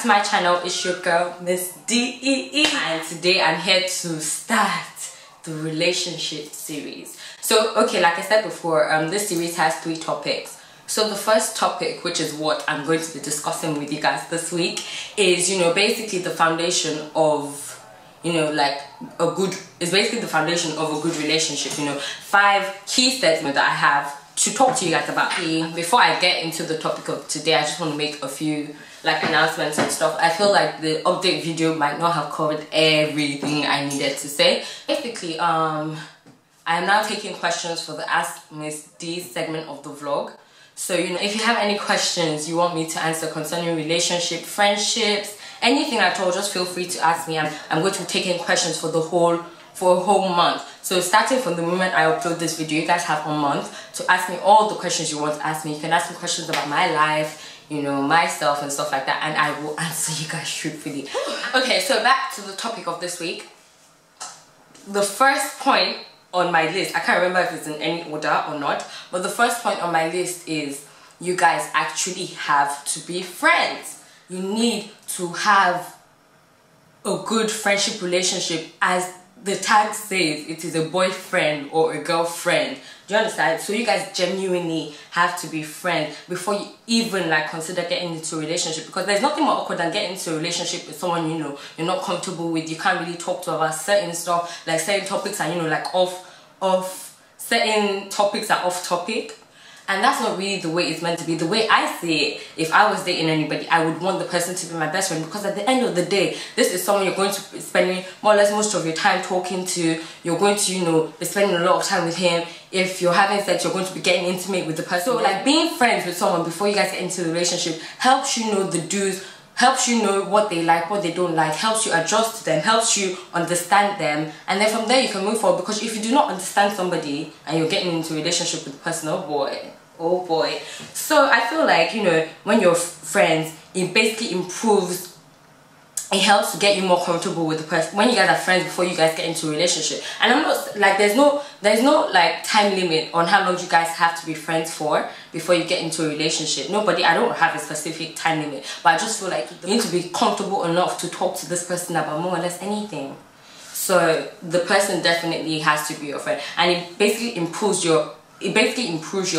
to my channel. It's your girl, Miss DEE, and today I'm here to start the relationship series. So, okay, like I said before, this series has 3 topics. So the first topic, which is what I'm going to be discussing with you guys this week, is, basically the foundation of, like basically the foundation of a good relationship. 5 key steps that I have to talk to you guys about. Before I get into the topic of today, I just want to make a few announcements and stuff. I feel like the update video might not have covered everything I needed to say. Basically, I am now taking questions for the Ask Miss D segment of the vlog. So, if you have any questions you want me to answer concerning relationship, friendships, anything at all, just feel free to ask me. I'm going to be taking questions for a whole month. So starting from the moment I upload this video, you guys have a month to ask me all the questions you want to ask me. You can ask me questions about my life, myself and stuff like that, and I will answer you guys truthfully. Okay, so back to the topic of this week. The first point on my list, I can't remember if it's in any order or not, but the first point on my list is you guys actually have to be friends. You need to have a good friendship relationship. As the tag says, it is a boyfriend or a girlfriend. Do you understand? So you guys genuinely have to be friends before you even consider getting into a relationship, because there's nothing more awkward than getting into a relationship with someone you're not comfortable with. You can't really talk to about certain stuff, like certain topics are certain topics are off topic. And that's not really the way it's meant to be. The way I see it, if I was dating anybody, I would want the person to be my best friend, because at the end of the day, this is someone you're going to be spending more or less most of your time talking to. You're going to, be spending a lot of time with him. If you're having sex, you're going to be getting intimate with the person. So, being friends with someone before you guys get into the relationship helps you know the do's, helps you know what they like, what they don't like, helps you adjust to them, helps you understand them, and then from there you can move forward. Because if you do not understand somebody and you're getting into a relationship with the person, oh boy. So I feel like, when you're friends, it basically improves, it helps to get you more comfortable with the person when you guys are friends before you guys get into a relationship. And I'm not there's no time limit on how long you guys have to be friends for before you get into a relationship. I don't have a specific time limit, but I just feel like you need to be comfortable enough to talk to this person about more or less anything. So the person definitely has to be your friend, and it basically improves your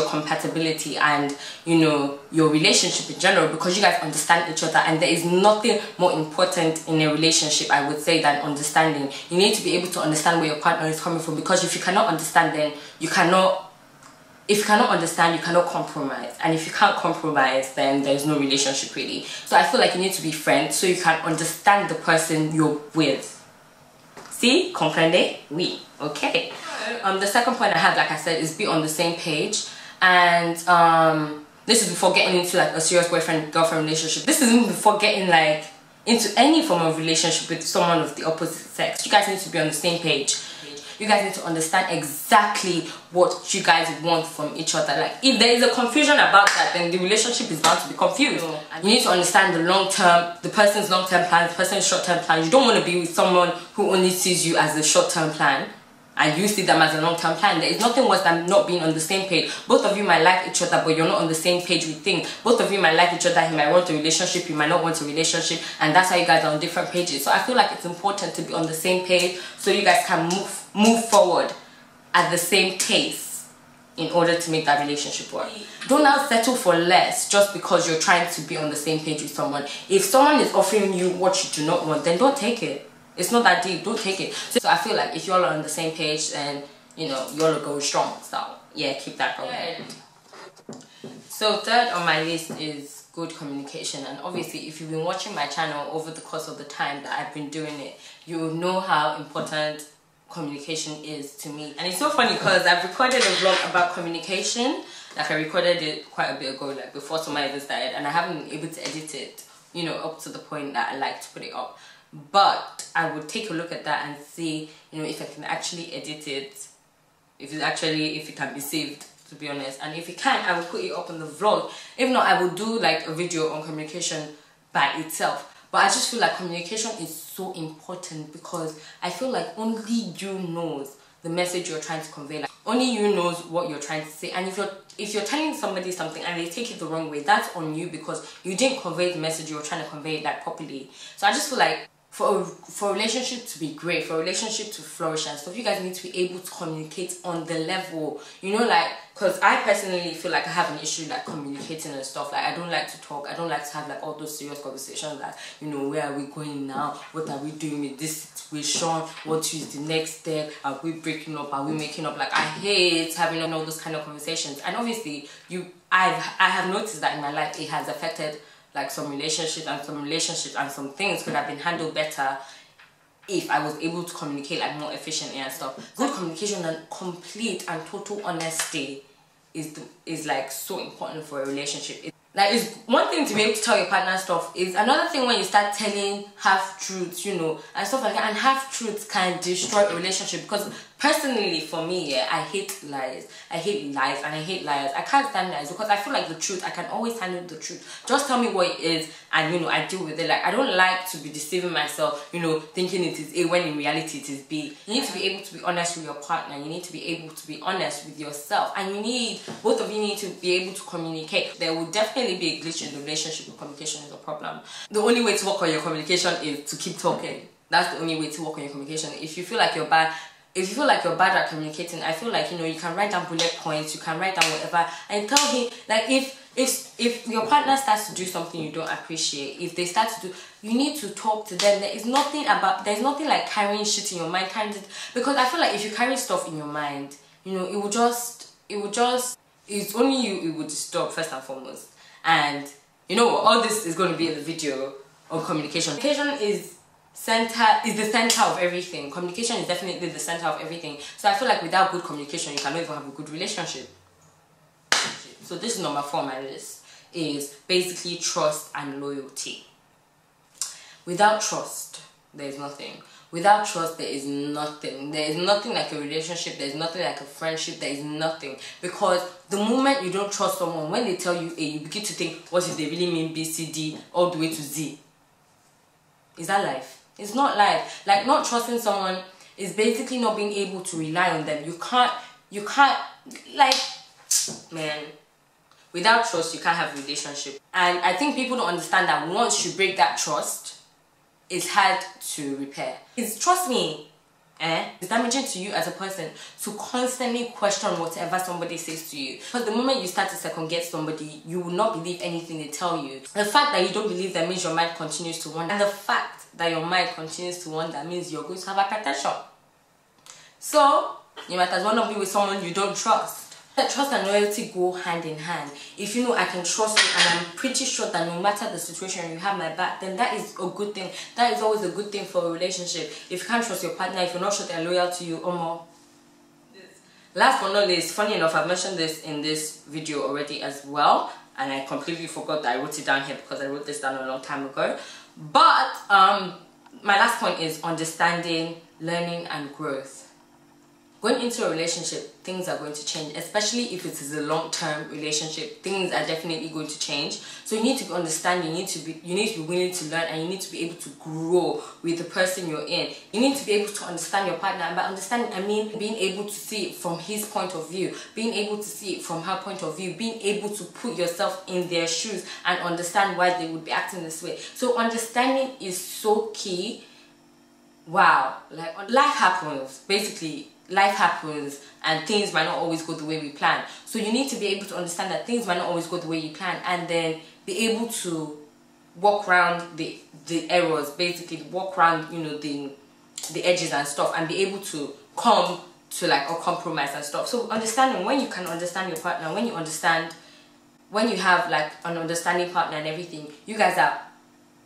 compatibility and your relationship in general, because you guys understand each other. And there is nothing more important in a relationship, I would say, than understanding. You need to be able to understand where your partner is coming from, because if you cannot understand, then you cannot understand, you cannot compromise. And if you can't compromise, then there's no relationship really. So I feel like you need to be friends so you can understand the person you're with. See? Comprende? Oui. Okay. The second point I have, like I said, is be on the same page. And this is before getting into a serious boyfriend-girlfriend relationship. This is even before getting into any form of relationship with someone of the opposite sex. You guys need to be on the same page. You guys need to understand exactly what you guys want from each other. If there is a confusion about that, then the relationship is bound to be confused. You need to understand the person's long-term plan, the person's short-term plan. You don't want to be with someone who only sees you as a short-term plan and you see them as a long-term plan. There is nothing worse than not being on the same page. Both of you might like each other, but you're not on the same page with things. Both of you might like each other, he might want a relationship, you might not want a relationship, and that's how you guys are on different pages. So I feel like it's important to be on the same page so you guys can move forward at the same pace in order to make that relationship work. Don't now settle for less just because you're trying to be on the same page with someone. If someone is offering you what you do not want, then don't take it. It's not that deep, don't take it. So I feel like if y'all are on the same page, then y'all are going strong. So yeah, keep that going. So third on my list is good communication. And obviously, if you've been watching my channel over the course of the time that I've been doing it, you will know how important communication is to me. And it's so funny because I've recorded a vlog about communication. I recorded it quite a bit ago, before summer even started, and I haven't been able to edit it, up to the point that I like to put it up. But I would take a look at that and see, if I can actually edit it, if it can be saved, to be honest. And if it can, I will put it up on the vlog. If not, I will do a video on communication by itself. But I just feel like communication is so important, because I feel like only you knows the message you're trying to convey. Like, only you knows what you're trying to say, and if you're telling somebody something and they take it the wrong way, that's on you, because you didn't convey the message you were trying to convey like properly. So I just feel like for a relationship to be great, for a relationship to flourish and stuff, you guys need to be able to communicate on the level, you know, like, because I personally feel like I have an issue like communicating and stuff. Like, I don't like to talk, I don't like to have like all those serious conversations, like, you know, where are we going now, what are we doing with this situation, what is the next step, are we breaking up, are we making up? Like, I hate having all those kind of conversations. And obviously I have noticed that in my life it has affected like some relationships and some things could have been handled better if I was able to communicate like more efficiently and stuff. Good communication and complete and total honesty is like so important for a relationship. Like, it's one thing to be able to tell your partner stuff, is another thing when you start telling half-truths, you know, and stuff like that. And half-truths can destroy a relationship, because personally for me, yeah, I hate lies. I hate lies and I hate liars. I can't stand lies, because I feel like the truth, I can always handle the truth. Just tell me what it is and, you know, I deal with it. Like, I don't like to be deceiving myself, you know, thinking it is A when in reality it is B. You need to be able to be honest with your partner. You need to be able to be honest with yourself. And both of you need to be able to communicate. There will definitely be a glitch in the relationship if communication is a problem. The only way to work on your communication is to keep talking. That's the only way to work on your communication. If you feel like you're bad at communicating, I feel like, you know, you can write down bullet points, you can write down whatever, and tell him, like, if your partner starts to do something you don't appreciate, if they start to do, you need to talk to them. There's nothing like carrying shit in your mind, because I feel like if you carry stuff in your mind, you know, it will just it's only you it would disturb, first and foremost. And you know what, all this is going to be in the video on communication. Communication is the center of everything. Communication is definitely the center of everything. So I feel like without good communication, you cannot even have a good relationship. So this is number 4 on my list, is basically trust and loyalty. Without trust, there is nothing. Without trust, there is nothing. There is nothing like a relationship. There is nothing like a friendship. There is nothing. Because the moment you don't trust someone, when they tell you A, you begin to think, what if they really mean B, C, D, all the way to Z? Is that life? It's not life. Like, not trusting someone is basically not being able to rely on them. You can't, like, man, without trust, you can't have a relationship. And I think people don't understand that once you break that trust, it's hard to repair. Trust me, it's damaging to you as a person to constantly question whatever somebody says to you. Because the moment you start to second guess somebody, you will not believe anything they tell you. The fact that you don't believe them means your mind continues to wonder. And the fact that your mind continues to wonder means you're going to have hypertension. So, you might as well not be with someone you don't trust. Trust and loyalty go hand in hand. If you know I can trust you and I'm pretty sure that no matter the situation you have my back, then that is a good thing. That is always a good thing for a relationship. If you can't trust your partner, if you're not sure they're loyal to you, or more. Last but not least, funny enough, I've mentioned this in this video already as well, and I completely forgot that I wrote it down here because I wrote this down a long time ago. But my last point is understanding, learning and growth. Going into a relationship, things are going to change, especially if it is a long-term relationship. Things are definitely going to change. So you need to understand, you need to be willing to learn, and you need to be able to grow with the person you're in. You need to be able to understand your partner, and by understanding, I mean being able to see it from his point of view, being able to see it from her point of view, being able to put yourself in their shoes and understand why they would be acting this way. So understanding is so key. Wow, like, life happens, basically. Life happens and things might not always go the way we plan. So you need to be able to understand that things might not always go the way you plan, and then be able to walk around the errors, basically walk around, you know, the edges and stuff, and be able to come to like a compromise and stuff. So understanding, when you can understand your partner, when you have like an understanding partner and everything, you guys are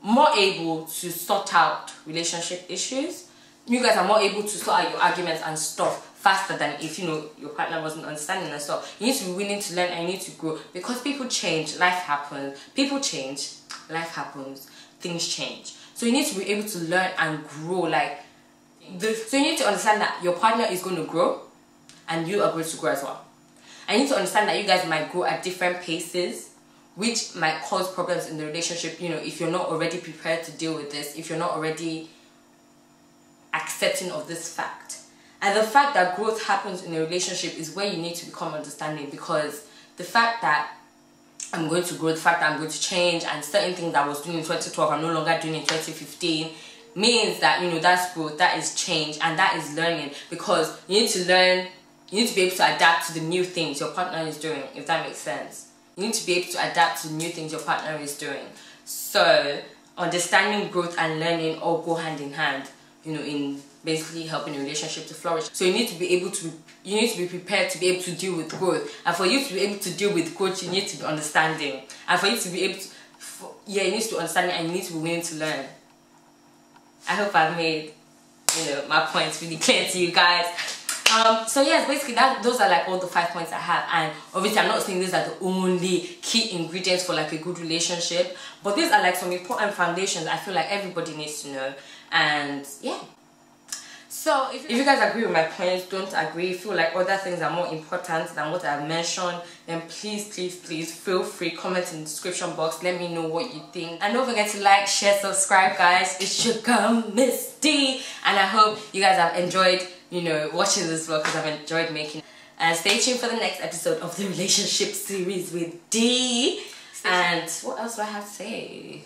more able to sort out relationship issues. You guys are more able to sort out your arguments and stuff faster than if, you know, your partner wasn't understanding and stuff. You need to be willing to learn and you need to grow, because people change, life happens, people change, life happens, things change. So you need to be able to learn and grow, so you need to understand that your partner is going to grow and you are going to grow as well. I need to understand that you guys might grow at different paces, which might cause problems in the relationship, you know, if you're not already prepared to deal with this, if you're not already accepting of this fact. And the fact that growth happens in a relationship is where you need to become understanding, because the fact that I'm going to grow, the fact that I'm going to change, and certain things that I was doing in 2012 I'm no longer doing in 2015 means that, you know, that's growth, that is change, and that is learning. Because you need to learn, you need to be able to adapt to the new things your partner is doing, if that makes sense. You need to be able to adapt to the new things your partner is doing. So understanding, growth and learning all go hand in hand, you know, in basically helping a relationship to flourish. So you need to be able to, you need to be prepared to be able to deal with growth. And for you to be able to deal with growth, you need to be understanding. And for you to be able to, you need to be understanding, and you need to be willing to learn. I hope I've made, you know, my points really clear to you guys. So yes, basically those are like all the 5 points I have, and obviously I'm not saying these are the only key ingredients for like a good relationship, but these are like some important foundations I feel like everybody needs to know. And yeah, so if you guys agree with my points, don't agree, feel like other things are more important than what I've mentioned, then please feel free, comment in the description box, let me know what you think. And don't forget to like, share, subscribe guys. It's your girl Miss D, and I hope you guys have enjoyed, you know, watching this vlog, because I've enjoyed making it. And stay tuned for the next episode of the relationship series with D. And what else do I have to say?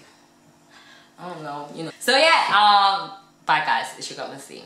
I don't know, you know. So yeah, bye guys, it's your girl Miss D.